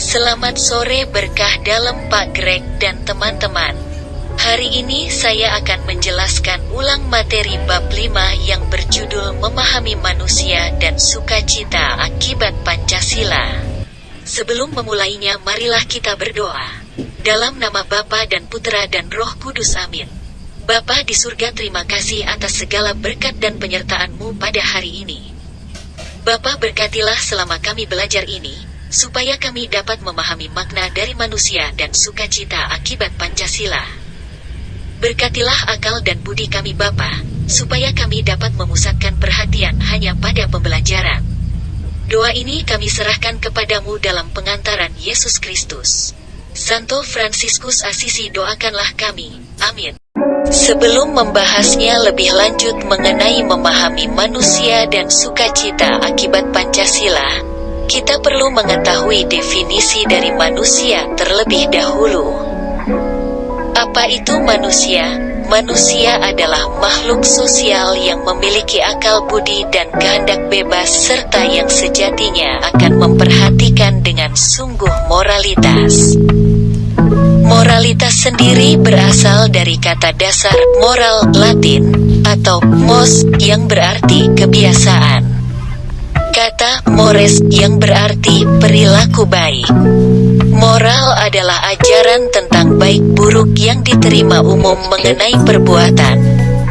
Selamat sore berkah dalam Pak Greg dan teman-teman. Hari ini saya akan menjelaskan ulang materi bab 5 yang berjudul Memahami Manusia dan Sukacita Akibat Pancasila. Sebelum memulainya, marilah kita berdoa. Dalam nama Bapa dan Putra dan Roh Kudus, amin. Bapa di surga, terima kasih atas segala berkat dan penyertaan-Mu pada hari ini. Bapa, berkatilah selama kami belajar ini, supaya kami dapat memahami makna dari manusia dan sukacita akibat Pancasila. Berkatilah akal dan budi kami Bapa, supaya kami dapat memusatkan perhatian hanya pada pembelajaran. Doa ini kami serahkan kepadamu dalam pengantaran Yesus Kristus. Santo Fransiskus Asisi, doakanlah kami. Amin. Sebelum membahasnya lebih lanjut mengenai memahami manusia dan sukacita akibat Pancasila, kita perlu mengetahui definisi dari manusia terlebih dahulu. Apa itu manusia? Manusia adalah makhluk sosial yang memiliki akal budi dan kehendak bebas serta yang sejatinya akan memperhatikan dengan sungguh moralitas. Moralitas sendiri berasal dari kata dasar moral Latin atau mos yang berarti kebiasaan. Kata mores yang berarti perilaku baik. Moral adalah ajaran tentang baik buruk yang diterima umum mengenai perbuatan,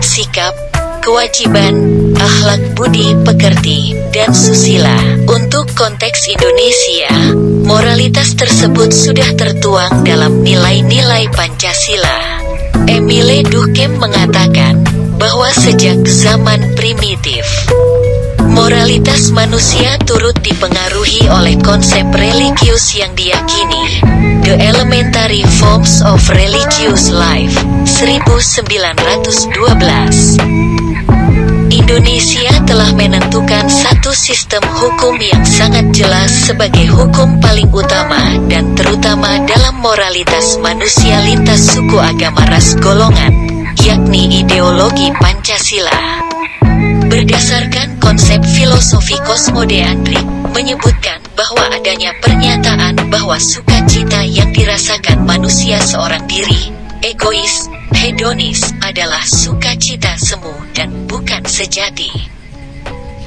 sikap, kewajiban, akhlak budi pekerti, dan susila. Untuk konteks Indonesia, moralitas tersebut sudah tertuang dalam nilai-nilai Pancasila. Emile Durkheim mengatakan bahwa sejak zaman primitif, moralitas manusia turut dipengaruhi oleh konsep religius yang diyakini, The Elementary Forms of Religious Life, 1912. Indonesia telah menentukan satu sistem hukum yang sangat jelas sebagai hukum paling utama dan terutama dalam moralitas manusia lintas suku, agama, ras, golongan, yakni ideologi Pancasila. Berdasarkan konsep filosofi kosmodeandrik, menyebutkan bahwa adanya pernyataan bahwa sukacita yang dirasakan manusia seorang diri, egois, hedonis, adalah sukacita semu dan bukan sejati.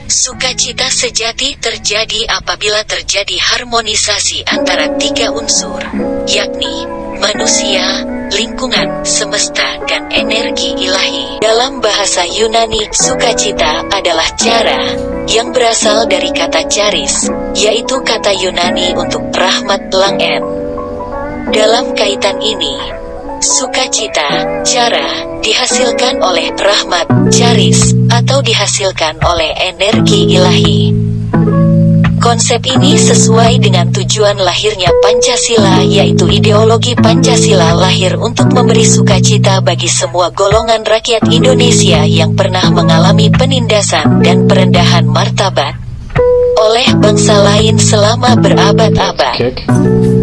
Sukacita sejati terjadi apabila terjadi harmonisasi antara tiga unsur, yakni manusia, lingkungan, semesta, dan energi ilahi. Dalam bahasa Yunani, sukacita adalah cara, yang berasal dari kata charis, yaitu kata Yunani untuk rahmat langen. Dalam kaitan ini, sukacita, cara, dihasilkan oleh rahmat, charis, atau dihasilkan oleh energi ilahi. Konsep ini sesuai dengan tujuan lahirnya Pancasila, yaitu ideologi Pancasila lahir untuk memberi sukacita bagi semua golongan rakyat Indonesia yang pernah mengalami penindasan dan perendahan martabat oleh bangsa lain selama berabad-abad.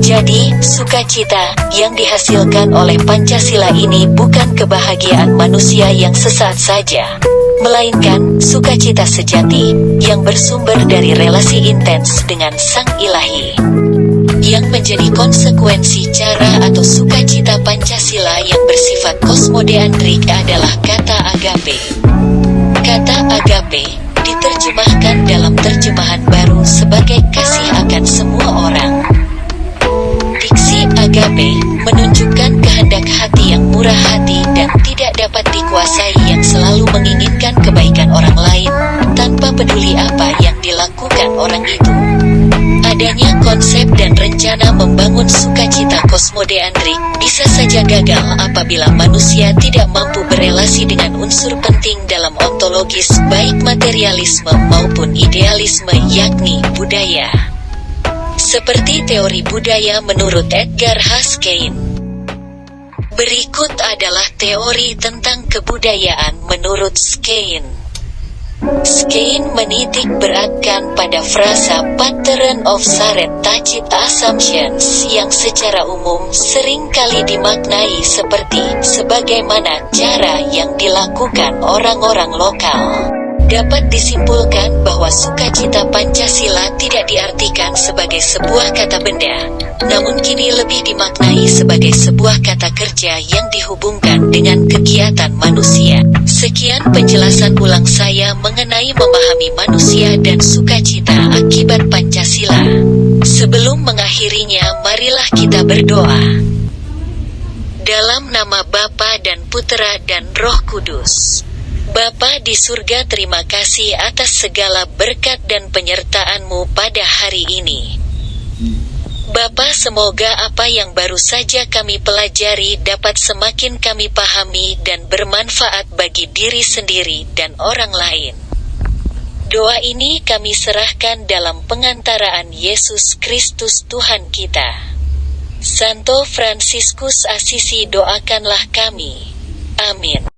Jadi, sukacita yang dihasilkan oleh Pancasila ini bukan kebahagiaan manusia yang sesaat saja, melainkan sukacita sejati yang bersumber dari relasi intens dengan Sang Ilahi. Yang menjadi konsekuensi cara atau sukacita Pancasila yang bersifat kosmodeandrik adalah kata agape. Kata agape diterjemahkan dalam terjemahan baru sebagai kasih akan semua orang. Diksi agape menunjukkan kehendak hati yang murah hati dan tidak dapat dikuasai, yang selalu menginginkan kebaikan orang lain tanpa peduli apa yang dilakukan orang itu. Adanya konsep dan rencana membangun sukacita kosmodeandrik bisa saja gagal apabila manusia tidak mampu berelasi dengan unsur penting dalam ontologis baik materialisme maupun idealisme, yakni budaya. Seperti teori budaya menurut Edgar Haskell. Berikut adalah teori tentang kebudayaan menurut Skene. Skene menitik beratkan pada frasa pattern of shared tacit assumptions yang secara umum seringkali dimaknai seperti sebagaimana cara yang dilakukan orang-orang lokal. Dapat disimpulkan bahwa sukacita Pancasila tidak diartikan sebagai sebuah kata benda, namun kini lebih dimaknai sebagai sebuah kata kerja yang dihubungkan dengan kegiatan manusia. Sekian penjelasan ulang saya mengenai memahami manusia dan sukacita akibat Pancasila. Sebelum mengakhirinya, marilah kita berdoa. Dalam nama Bapa dan Putera dan Roh Kudus. Bapa di surga, terima kasih atas segala berkat dan penyertaan-Mu pada hari ini. Bapa, semoga apa yang baru saja kami pelajari dapat semakin kami pahami dan bermanfaat bagi diri sendiri dan orang lain. Doa ini kami serahkan dalam pengantaraan Yesus Kristus Tuhan kita. Santo Fransiskus Asisi, doakanlah kami. Amin.